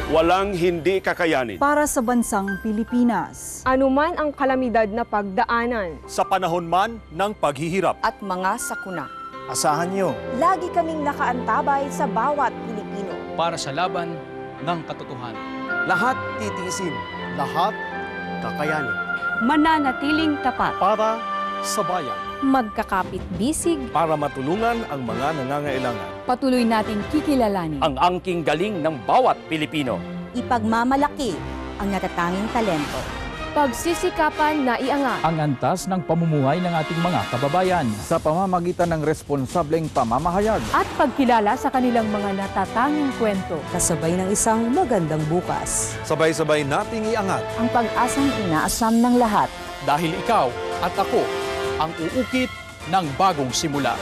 Walang hindi kakayanin. Para sa bansang Pilipinas. Anuman ang kalamidad na pagdaanan. Sa panahon man ng paghihirap. At mga sakuna. Asahan niyo. Lagi kaming nakaantabay sa bawat Pilipino. Para sa laban ng katotohanan. Lahat titiisin. Lahat kakayanin. Mananatiling tapat. Para sa bayan. Magkakapit-bisig. Para matulungan ang mga nangangailangan. Patuloy nating kikilalanin. Ang angking galing ng bawat Pilipino. Ipagmamalaki ang natatanging talento. Pagsisikapan na iangat. Ang antas ng pamumuhay ng ating mga kababayan. Sa pamamagitan ng responsableng pamamahayag. At pagkilala sa kanilang mga natatanging kwento. Kasabay ng isang magandang bukas. Sabay-sabay nating iangat. Ang pag-asang inaasam ng lahat. Dahil ikaw at ako ang uukit ng bagong simula.